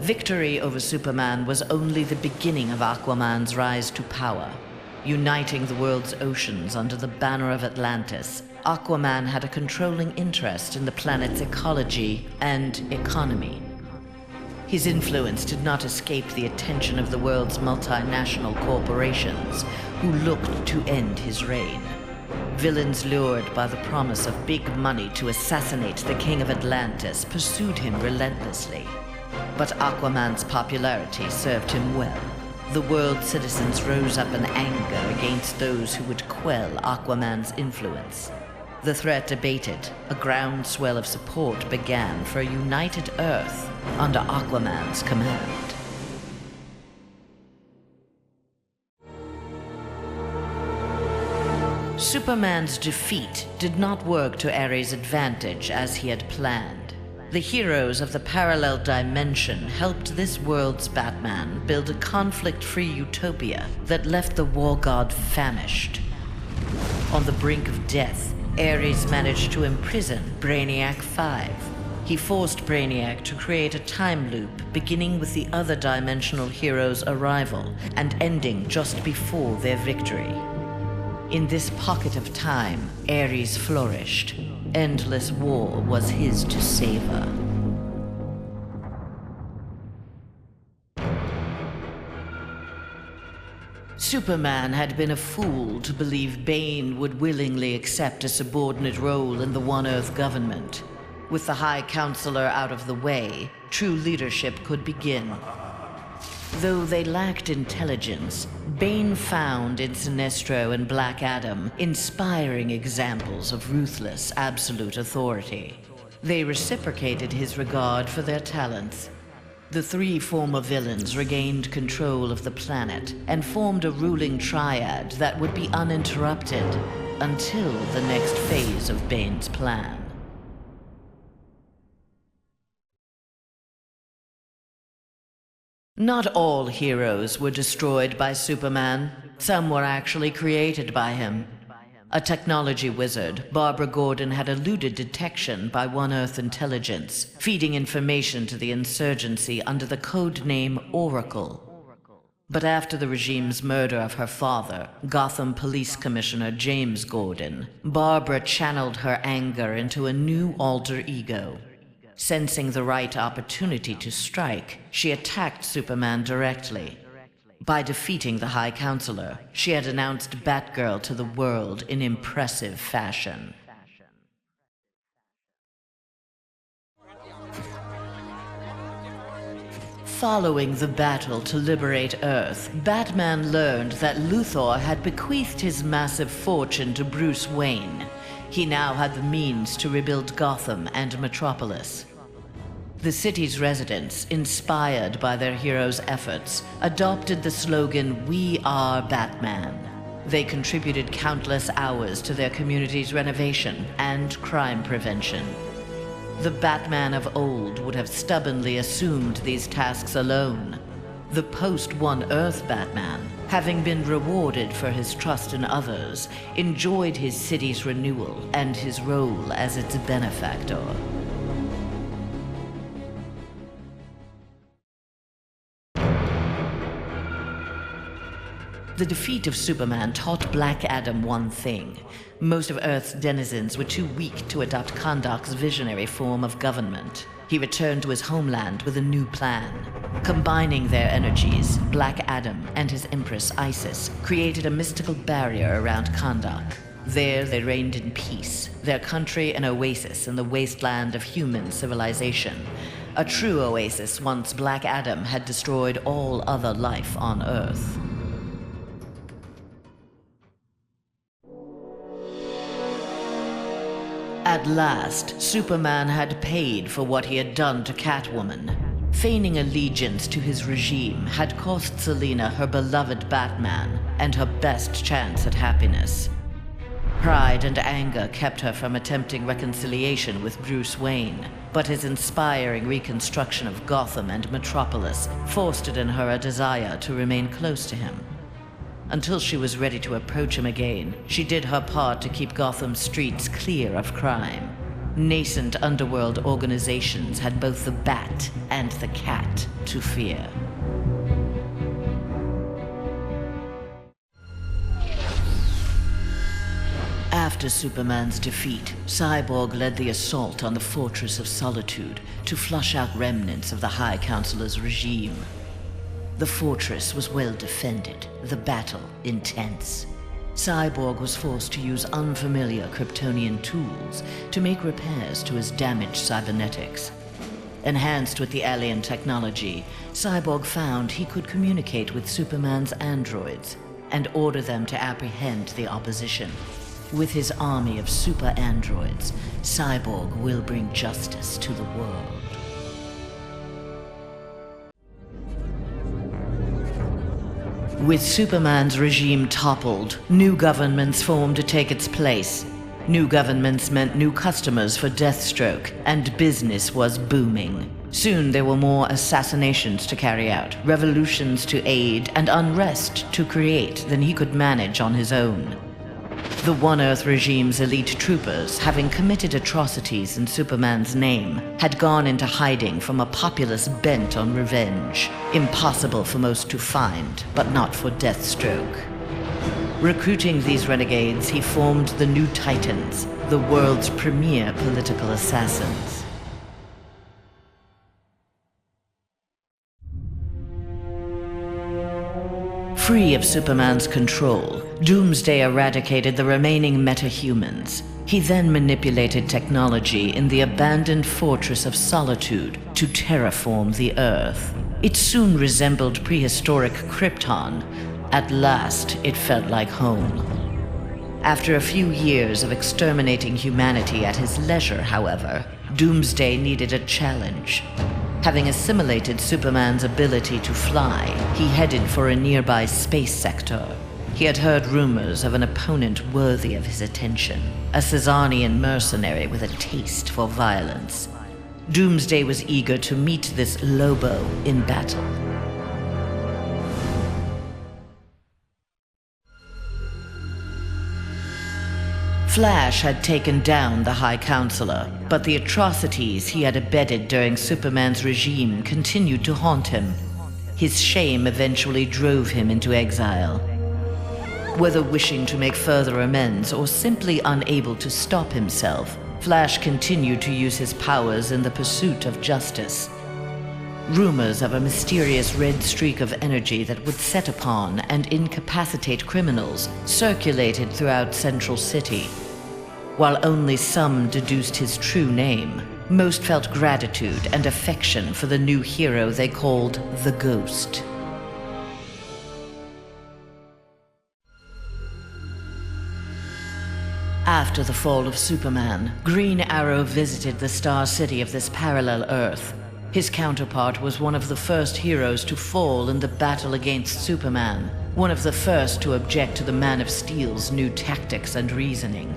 Victory over Superman was only the beginning of Aquaman's rise to power. Uniting the world's oceans under the banner of Atlantis, Aquaman had a controlling interest in the planet's ecology and economy. His influence did not escape the attention of the world's multinational corporations, who looked to end his reign. Villains lured by the promise of big money to assassinate the King of Atlantis pursued him relentlessly. But Aquaman's popularity served him well. The world's citizens rose up in anger against those who would quell Aquaman's influence. The threat abated. A groundswell of support began for a united Earth under Aquaman's command. Superman's defeat did not work to Ares' advantage as he had planned. The heroes of the parallel dimension helped this world's Batman build a conflict-free utopia that left the war god famished. On the brink of death, Ares managed to imprison Brainiac 5. He forced Brainiac to create a time loop beginning with the other dimensional heroes' arrival and ending just before their victory. In this pocket of time, Ares flourished. Endless war was his to savor. Superman had been a fool to believe Bane would willingly accept a subordinate role in the One Earth government. With the High Counselor out of the way, true leadership could begin. Though they lacked intelligence, Bane found in Sinestro and Black Adam inspiring examples of ruthless, absolute authority. They reciprocated his regard for their talents. The three former villains regained control of the planet and formed a ruling triad that would be uninterrupted until the next phase of Bane's plan. Not all heroes were destroyed by Superman. Some were actually created by him. A technology wizard, Barbara Gordon had eluded detection by One Earth intelligence, feeding information to the insurgency under the code name Oracle. But after the regime's murder of her father, Gotham Police Commissioner James Gordon, Barbara channeled her anger into a new alter ego. Sensing the right opportunity to strike, she attacked Superman directly. By defeating the High Counselor, she had announced Batgirl to the world in impressive fashion. Following the battle to liberate Earth, Batman learned that Luthor had bequeathed his massive fortune to Bruce Wayne. He now had the means to rebuild Gotham and Metropolis. The city's residents, inspired by their hero's efforts, adopted the slogan, "We are Batman." They contributed countless hours to their community's renovation and crime prevention. The Batman of old would have stubbornly assumed these tasks alone. The post-One Earth Batman, having been rewarded for his trust in others, enjoyed his city's renewal and his role as its benefactor. The defeat of Superman taught Black Adam one thing. Most of Earth's denizens were too weak to adopt Kahndaq's visionary form of government. He returned to his homeland with a new plan. Combining their energies, Black Adam and his Empress Isis created a mystical barrier around Kahndaq. There they reigned in peace, their country an oasis in the wasteland of human civilization. A true oasis once Black Adam had destroyed all other life on Earth. At last, Superman had paid for what he had done to Catwoman. Feigning allegiance to his regime had cost Selina her beloved Batman and her best chance at happiness. Pride and anger kept her from attempting reconciliation with Bruce Wayne, but his inspiring reconstruction of Gotham and Metropolis fostered in her a desire to remain close to him. Until she was ready to approach him again, she did her part to keep Gotham's streets clear of crime. Nascent underworld organizations had both the bat and the cat to fear. After Superman's defeat, Cyborg led the assault on the Fortress of Solitude to flush out remnants of the High Counselor's regime. The fortress was well defended, the battle intense. Cyborg was forced to use unfamiliar Kryptonian tools to make repairs to his damaged cybernetics. Enhanced with the alien technology, Cyborg found he could communicate with Superman's androids and order them to apprehend the opposition. With his army of super androids, Cyborg will bring justice to the world. With Superman's regime toppled, new governments formed to take its place. New governments meant new customers for Deathstroke, and business was booming. Soon there were more assassinations to carry out, revolutions to aid, and unrest to create than he could manage on his own. The One Earth regime's elite troopers, having committed atrocities in Superman's name, had gone into hiding from a populace bent on revenge. Impossible for most to find, but not for Deathstroke. Recruiting these renegades, he formed the New Titans, the world's premier political assassins. Free of Superman's control, Doomsday eradicated the remaining metahumans. He then manipulated technology in the abandoned Fortress of Solitude to terraform the Earth. It soon resembled prehistoric Krypton. At last, it felt like home. After a few years of exterminating humanity at his leisure, however, Doomsday needed a challenge. Having assimilated Superman's ability to fly, he headed for a nearby space sector. He had heard rumors of an opponent worthy of his attention, a Cesarian mercenary with a taste for violence. Doomsday was eager to meet this Lobo in battle. Flash had taken down the High Counselor, but the atrocities he had abetted during Superman's regime continued to haunt him. His shame eventually drove him into exile. Whether wishing to make further amends or simply unable to stop himself, Flash continued to use his powers in the pursuit of justice. Rumors of a mysterious red streak of energy that would set upon and incapacitate criminals circulated throughout Central City. While only some deduced his true name, most felt gratitude and affection for the new hero they called the Ghost. After the fall of Superman, Green Arrow visited the Star City of this parallel Earth. His counterpart was one of the first heroes to fall in the battle against Superman, one of the first to object to the Man of Steel's new tactics and reasoning.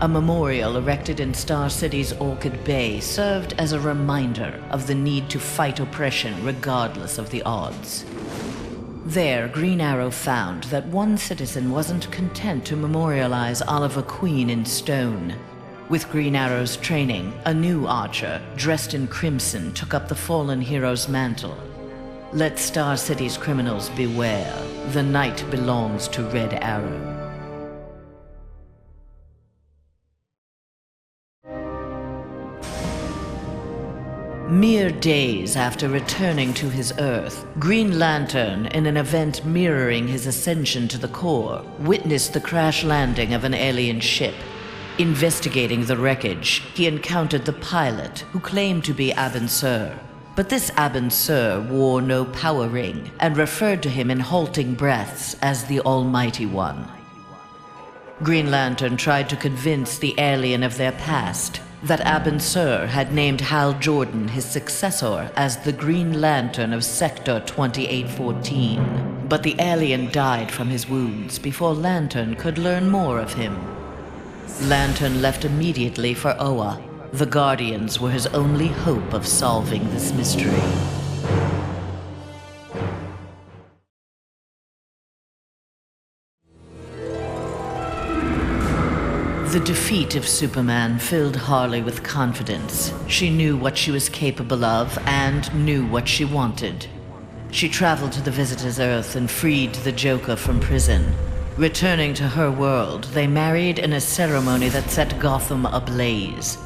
A memorial erected in Star City's Orchid Bay served as a reminder of the need to fight oppression regardless of the odds. There, Green Arrow found that one citizen wasn't content to memorialize Oliver Queen in stone. With Green Arrow's training, a new archer, dressed in crimson, took up the fallen hero's mantle. Let Star City's criminals beware. The night belongs to Red Arrow. Mere days after returning to his Earth, Green Lantern, in an event mirroring his ascension to the core, witnessed the crash landing of an alien ship. Investigating the wreckage, he encountered the pilot, who claimed to be Abin Sur. But this Abin Sur wore no power ring, and referred to him in halting breaths as the Almighty One. Green Lantern tried to convince the alien of their past, that Abin Sur had named Hal Jordan, his successor, as the Green Lantern of Sector 2814. But the alien died from his wounds before Lantern could learn more of him. Lantern left immediately for Oa. The Guardians were his only hope of solving this mystery. The defeat of Superman filled Harley with confidence. She knew what she was capable of and knew what she wanted. She traveled to the Visitor's Earth and freed the Joker from prison. Returning to her world, they married in a ceremony that set Gotham ablaze.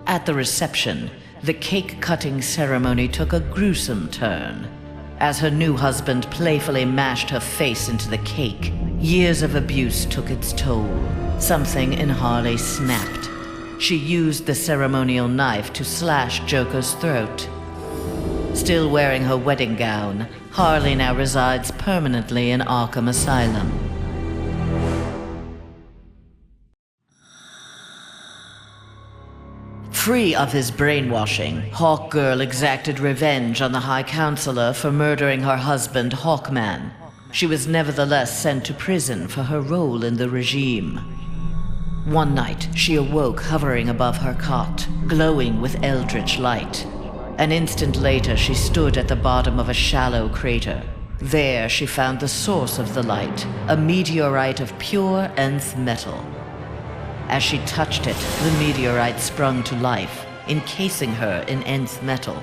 At the reception, the cake-cutting ceremony took a gruesome turn. As her new husband playfully mashed her face into the cake, years of abuse took its toll. Something in Harley snapped. She used the ceremonial knife to slash Joker's throat. Still wearing her wedding gown, Harley now resides permanently in Arkham Asylum. Free of his brainwashing, Hawkgirl exacted revenge on the High Counselor for murdering her husband, Hawkman. She was nevertheless sent to prison for her role in the regime. One night, she awoke hovering above her cot, glowing with eldritch light. An instant later, she stood at the bottom of a shallow crater. There, she found the source of the light, a meteorite of pure nth metal. As she touched it, the meteorite sprung to life, encasing her in nth metal.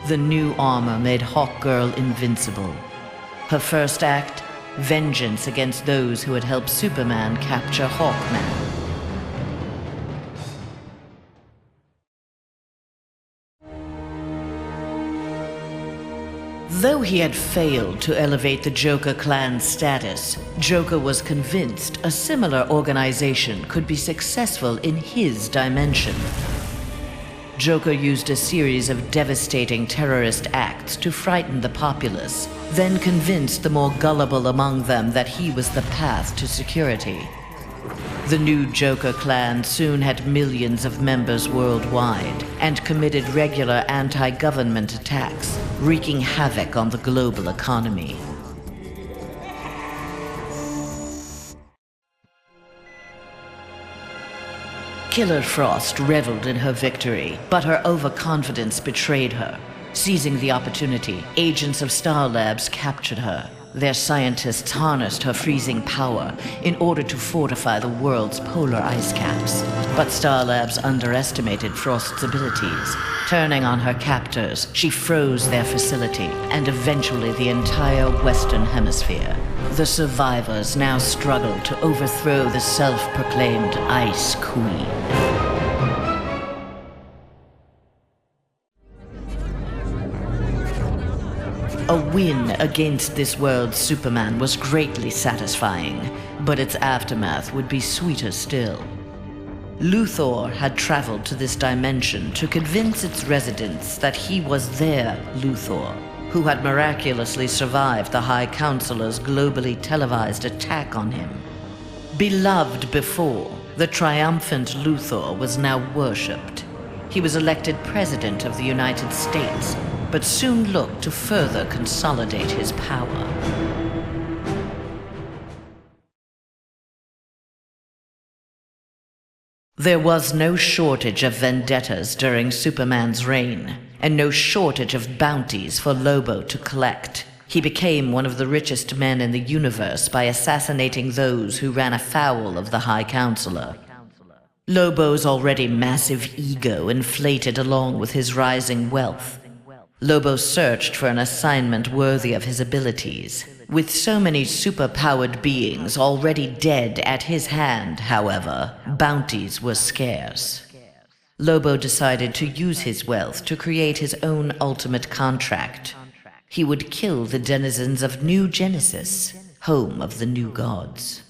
The new armor made Hawkgirl invincible. Her first act, vengeance against those who had helped Superman capture Hawkman. Though he had failed to elevate the Joker clan's status, Joker was convinced a similar organization could be successful in his dimension. Joker used a series of devastating terrorist acts to frighten the populace, then convinced the more gullible among them that he was the path to security. The new Joker clan soon had millions of members worldwide and committed regular anti-government attacks, wreaking havoc on the global economy. Killer Frost reveled in her victory, but her overconfidence betrayed her. Seizing the opportunity, agents of Star Labs captured her. Their scientists harnessed her freezing power in order to fortify the world's polar ice caps. But Star Labs underestimated Frost's abilities. Turning on her captors, she froze their facility and eventually the entire Western Hemisphere. The survivors now struggled to overthrow the self-proclaimed Ice Queen. A win against this world's Superman was greatly satisfying, but its aftermath would be sweeter still. Luthor had traveled to this dimension to convince its residents that he was their Luthor, who had miraculously survived the High Counselor's globally televised attack on him. Beloved before, the triumphant Luthor was now worshipped. He was elected President of the United States, but soon looked to further consolidate his power. There was no shortage of vendettas during Superman's reign, and no shortage of bounties for Lobo to collect. He became one of the richest men in the universe by assassinating those who ran afoul of the High Counselor. Lobo's already massive ego inflated along with his rising wealth. Lobo searched for an assignment worthy of his abilities. With so many super-powered beings already dead at his hand, however, bounties were scarce. Lobo decided to use his wealth to create his own ultimate contract. He would kill the denizens of New Genesis, home of the new gods.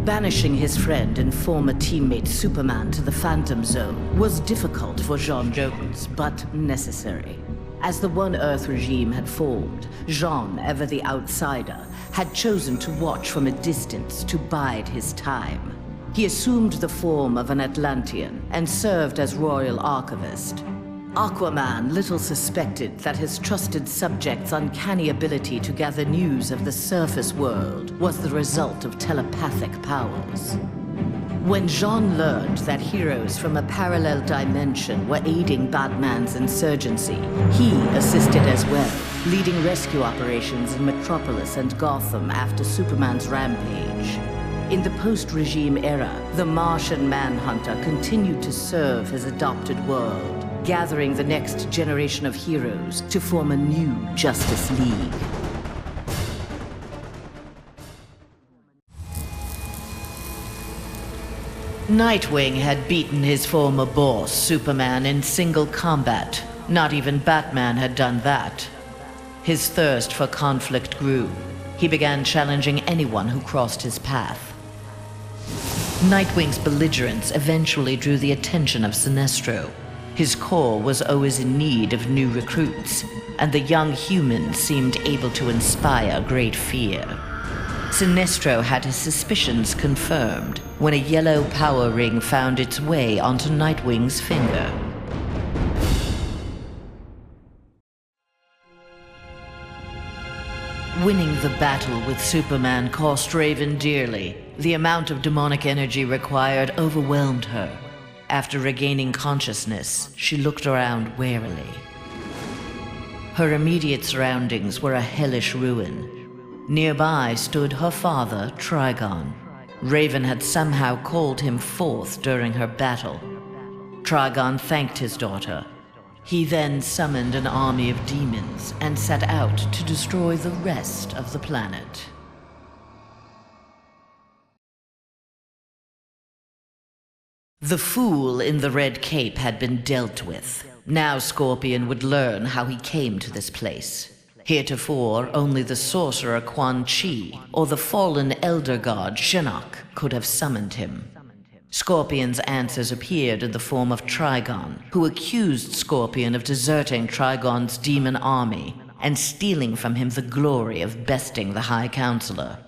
Banishing his friend and former teammate Superman to the Phantom Zone was difficult for J'onn J'onzz, but necessary. As the One Earth regime had formed, J'onn, ever the outsider, had chosen to watch from a distance to bide his time. He assumed the form of an Atlantean and served as royal archivist. Aquaman little suspected that his trusted subject's uncanny ability to gather news of the surface world was the result of telepathic powers. When J'onn learned that heroes from a parallel dimension were aiding Batman's insurgency, he assisted as well. leading rescue operations in Metropolis and Gotham after Superman's rampage. In the post-regime era, the Martian Manhunter continued to serve his adopted world, gathering the next generation of heroes to form a new Justice League. Nightwing had beaten his former boss, Superman, in single combat. Not even Batman had done that. His thirst for conflict grew. He began challenging anyone who crossed his path. Nightwing's belligerence eventually drew the attention of Sinestro. His corps was always in need of new recruits, and the young humans seemed able to inspire great fear. Sinestro had his suspicions confirmed when a yellow power ring found its way onto Nightwing's finger. Winning the battle with Superman cost Raven dearly. The amount of demonic energy required overwhelmed her. After regaining consciousness, she looked around warily. Her immediate surroundings were a hellish ruin. Nearby stood her father, Trigon. Raven had somehow called him forth during her battle. Trigon thanked his daughter. He then summoned an army of demons and set out to destroy the rest of the planet. The fool in the red cape had been dealt with. Now Scorpion would learn how he came to this place. Heretofore, only the sorcerer Quan Chi or the fallen elder god Shinnok could have summoned him. Scorpion's answers appeared in the form of Trigon, who accused Scorpion of deserting Trigon's demon army and stealing from him the glory of besting the High Counselor.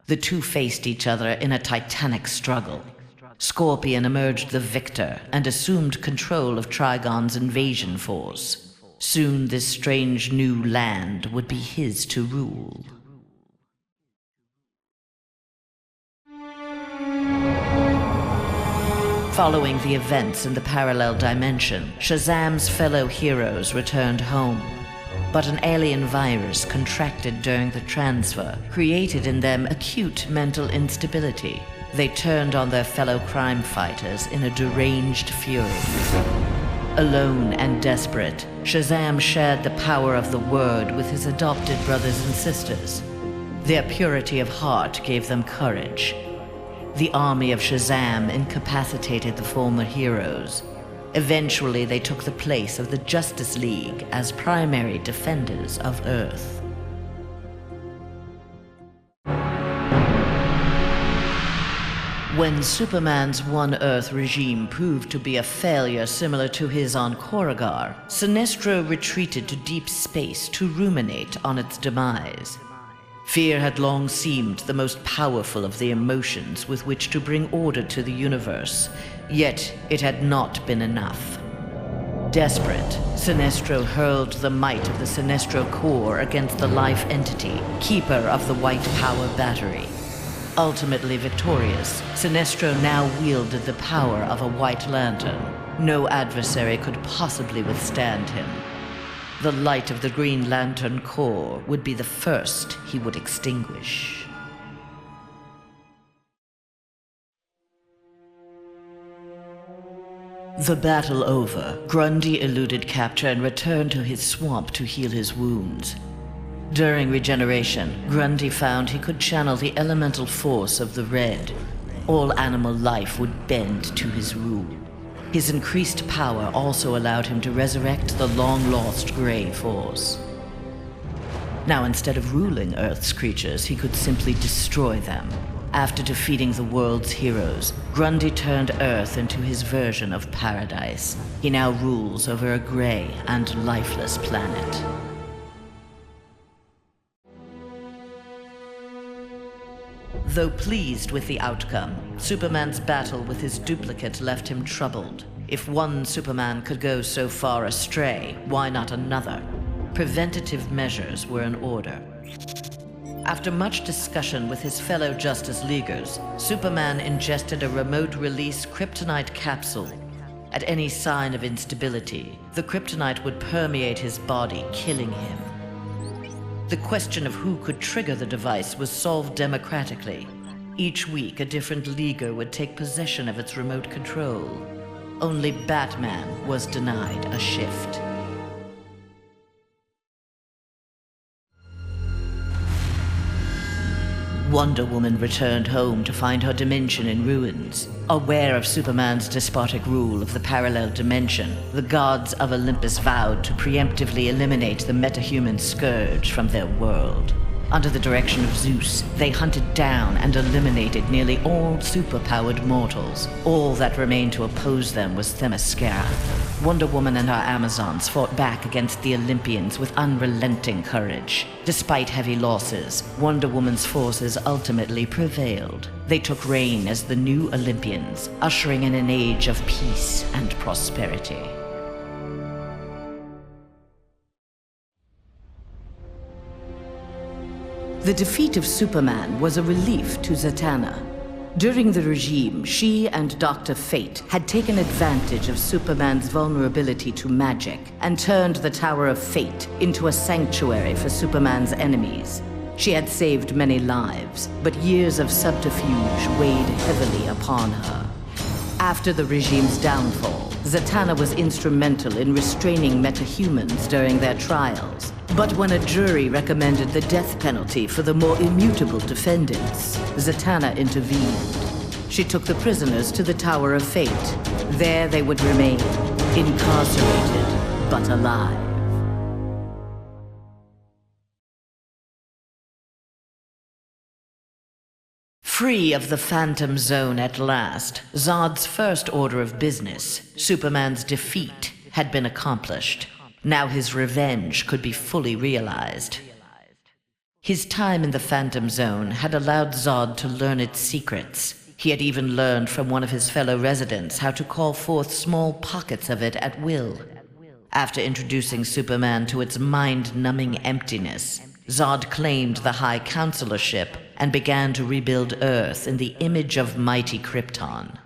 The two faced each other in a titanic struggle. Scorpion emerged the victor and assumed control of Trigon's invasion force. Soon this strange new land would be his to rule. Following the events in the parallel dimension, Shazam's fellow heroes returned home. But an alien virus contracted during the transfer created in them acute mental instability. They turned on their fellow crime fighters in a deranged fury. Alone and desperate, Shazam shared the power of the Word with his adopted brothers and sisters. Their purity of heart gave them courage. The army of Shazam incapacitated the former heroes. Eventually, they took the place of the Justice League as primary defenders of Earth. When Superman's One Earth regime proved to be a failure similar to his on Korugar, Sinestro retreated to deep space to ruminate on its demise. Fear had long seemed the most powerful of the emotions with which to bring order to the universe, yet it had not been enough. Desperate, Sinestro hurled the might of the Sinestro Corps against the life entity, keeper of the White Power Battery. Ultimately victorious, Sinestro now wielded the power of a White Lantern. No adversary could possibly withstand him. The light of the Green Lantern Corps would be the first he would extinguish. The battle over, Grundy eluded capture and returned to his swamp to heal his wounds. During regeneration, Grundy found he could channel the elemental force of the Red. All animal life would bend to his rule. His increased power also allowed him to resurrect the long-lost Grey Force. Now, instead of ruling Earth's creatures, he could simply destroy them. After defeating the world's heroes, Grundy turned Earth into his version of paradise. He now rules over a gray and lifeless planet. Though pleased with the outcome, Superman's battle with his duplicate left him troubled. If one Superman could go so far astray, why not another? Preventative measures were in order. After much discussion with his fellow Justice Leaguers, Superman ingested a remote-release kryptonite capsule. At any sign of instability, the kryptonite would permeate his body, killing him. The question of who could trigger the device was solved democratically. Each week, a different leaguer would take possession of its remote control. Only Batman was denied a shift. Wonder Woman returned home to find her dimension in ruins. Aware of Superman's despotic rule of the parallel dimension, the gods of Olympus vowed to preemptively eliminate the metahuman scourge from their world. Under the direction of Zeus, they hunted down and eliminated nearly all superpowered mortals. All that remained to oppose them was Themyscira. Wonder Woman and her Amazons fought back against the Olympians with unrelenting courage. Despite heavy losses, Wonder Woman's forces ultimately prevailed. They took reign as the new Olympians, ushering in an age of peace and prosperity. The defeat of Superman was a relief to Zatanna. During the regime, she and Dr. Fate had taken advantage of Superman's vulnerability to magic and turned the Tower of Fate into a sanctuary for Superman's enemies. She had saved many lives, but years of subterfuge weighed heavily upon her. After the regime's downfall, Zatanna was instrumental in restraining metahumans during their trials. But when a jury recommended the death penalty for the more immutable defendants, Zatanna intervened. She took the prisoners to the Tower of Fate. There they would remain, incarcerated, but alive. Free of the Phantom Zone at last, Zod's first order of business, Superman's defeat, had been accomplished. Now his revenge could be fully realized. His time in the Phantom Zone had allowed Zod to learn its secrets. He had even learned from one of his fellow residents how to call forth small pockets of it at will. After introducing Superman to its mind-numbing emptiness, Zod claimed the High Counselorship and began to rebuild Earth in the image of mighty Krypton.